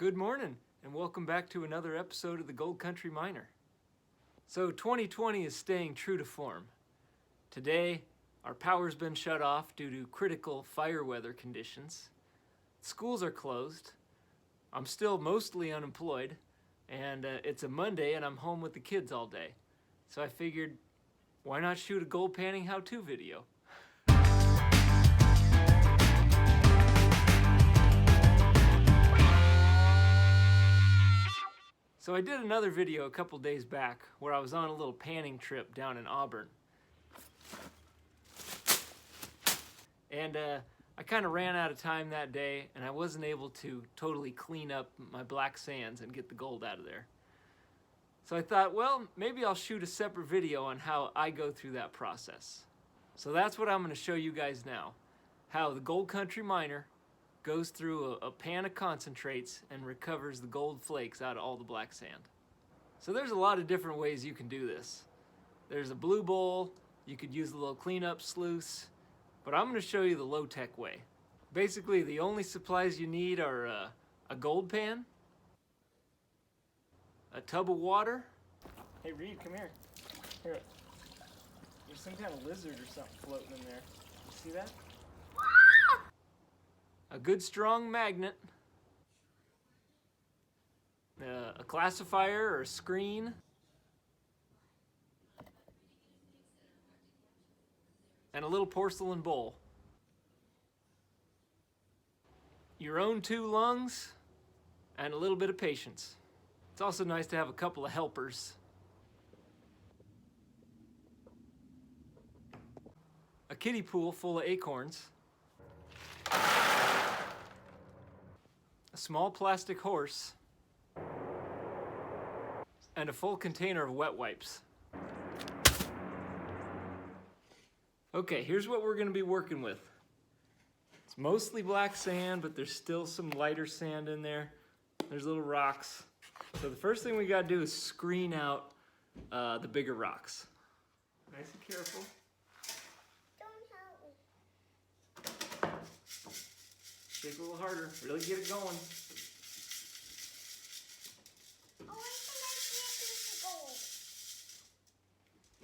Good morning, and welcome back to another episode of the Gold Country Miner. So 2020 is staying true to form. Today, our power's been shut off due to critical fire weather conditions. Schools are closed. I'm still mostly unemployed, and it's a Monday and I'm home with the kids all day. So I figured, why not shoot a gold panning how-to video? So I did another video a couple days back where I was on a little panning trip down in Auburn. And I kind of ran out of time that day and I wasn't able to totally clean up my black sands and get the gold out of there. So I thought, well, maybe I'll shoot a separate video on how I go through that process. So that's what I'm going to show you guys now. How the Gold Country Miner goes through a pan of concentrates and recovers the gold flakes out of all the black sand. So there's a lot of different ways you can do this. There's a blue bowl, you could use a little cleanup sluice, but I'm going to show you the low-tech way. Basically, the only supplies you need are a gold pan, a tub of water. Hey Reed, come here. Here. There's some kind of lizard or something floating in there. You see that? A good strong magnet, a classifier or a screen, and a little porcelain bowl. Your own 2 lungs, and a little bit of patience. It's also nice to have a couple of helpers. A kiddie pool full of acorns. A small plastic horse, and a full container of wet wipes. Okay, here's what we're going to be working with. It's mostly black sand, but there's still some lighter sand in there. There's little rocks. So the first thing we got to do is screen out the bigger rocks. Nice and careful. Shake a little harder, really get it going. Oh, I see a piece of gold.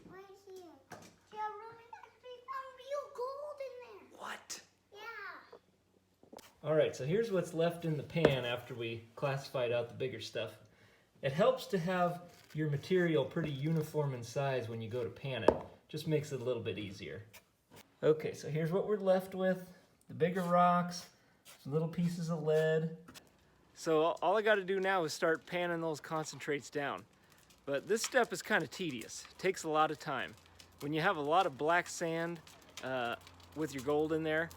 Right here. See, I really actually found real gold in there. What? Yeah. All right, so here's what's left in the pan after we classified out the bigger stuff. It helps to have your material pretty uniform in size when you go to pan it. Just makes it a little bit easier. Okay, so here's what we're left with. The bigger rocks. Some little pieces of lead. So all I got to do now is start panning those concentrates down. But this step is kind of tedious. It takes a lot of time. When you have a lot of black sand with your gold in there,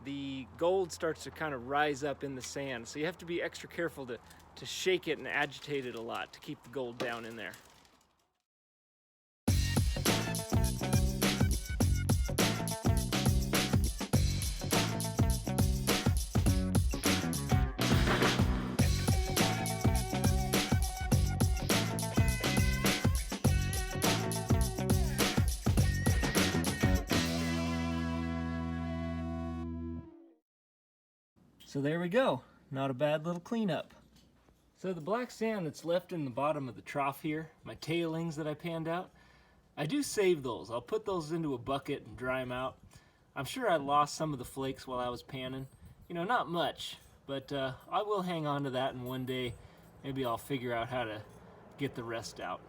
the gold starts to kind of rise up in the sand. So you have to be extra careful to shake it and agitate it a lot to keep the gold down in there. So there we go, not a bad little cleanup. So the black sand that's left in the bottom of the trough here, my tailings that I panned out, I do save those. I'll put those into a bucket and dry them out. I'm sure I lost some of the flakes while I was panning. You know, not much, but I will hang on to that, and one day maybe I'll figure out how to get the rest out.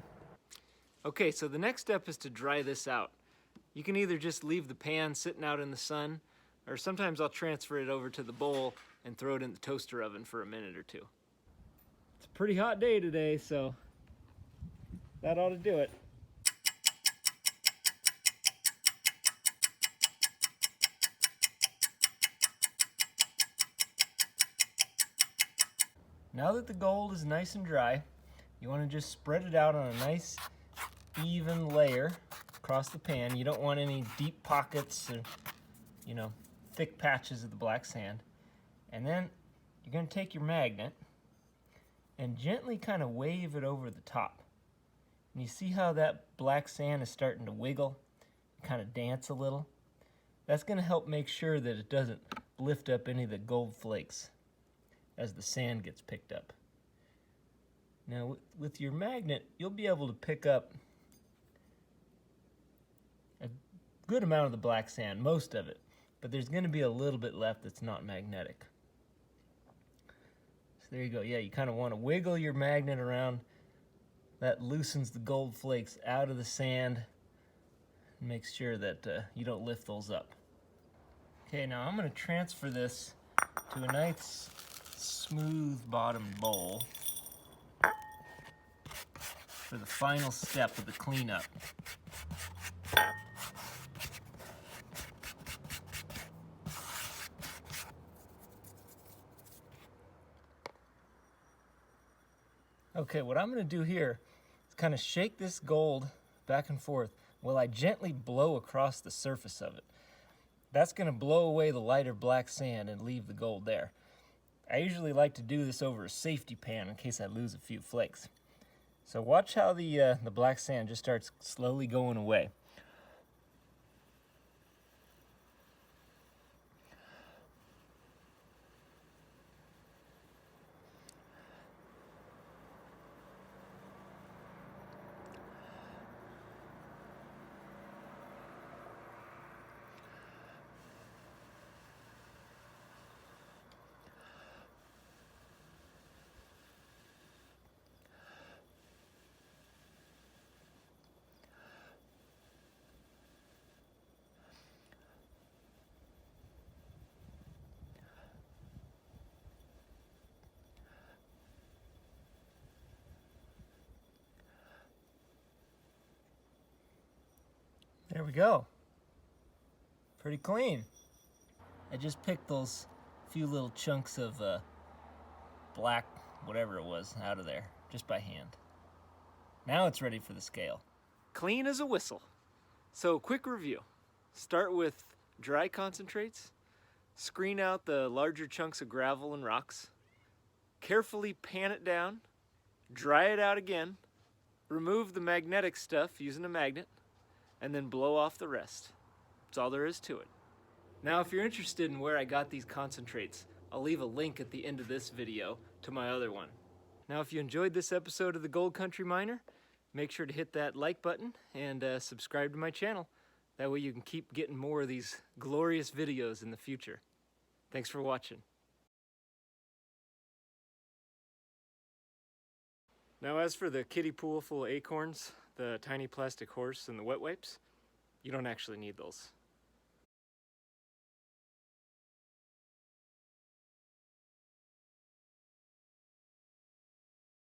Okay, so the next step is to dry this out. You can either just leave the pan sitting out in the sun, or sometimes I'll transfer it over to the bowl and throw it in the toaster oven for a minute or 2. It's a pretty hot day today, so that ought to do it. Now that the gold is nice and dry, you want to just spread it out on a nice even layer across the pan. You don't want any deep pockets or, you know, thick patches of the black sand. And then you're going to take your magnet and gently kind of wave it over the top. And you see how that black sand is starting to wiggle, kind of dance a little? That's going to help make sure that it doesn't lift up any of the gold flakes as the sand gets picked up. Now with your magnet, you'll be able to pick up a good amount of the black sand, most of it, but there's going to be a little bit left that's not magnetic. So there you go. Yeah, you kind of want to wiggle your magnet around. That loosens the gold flakes out of the sand and makes sure that you don't lift those up. Okay, now I'm going to transfer this to a nice smooth bottom bowl for the final step of the cleanup. Okay, what I'm going to do here is kind of shake this gold back and forth while I gently blow across the surface of it. That's going to blow away the lighter black sand and leave the gold there. I usually like to do this over a safety pan in case I lose a few flakes. So watch how the black sand just starts slowly going away. There we go. Pretty clean. I just picked those few little chunks of black, whatever it was, out of there, just by hand. Now it's ready for the scale. Clean as a whistle. So quick review. Start with dry concentrates. Screen out the larger chunks of gravel and rocks. Carefully pan it down. Dry it out again. Remove the magnetic stuff using a magnet. And then blow off the rest. That's all there is to it. Now, if you're interested in where I got these concentrates, I'll leave a link at the end of this video to my other one. Now, if you enjoyed this episode of the Gold Country Miner, make sure to hit that like button and subscribe to my channel. That way you can keep getting more of these glorious videos in the future. Thanks for watching. Now, as for the kiddie pool full of acorns, the tiny plastic horse, and the wet wipes, you don't actually need those.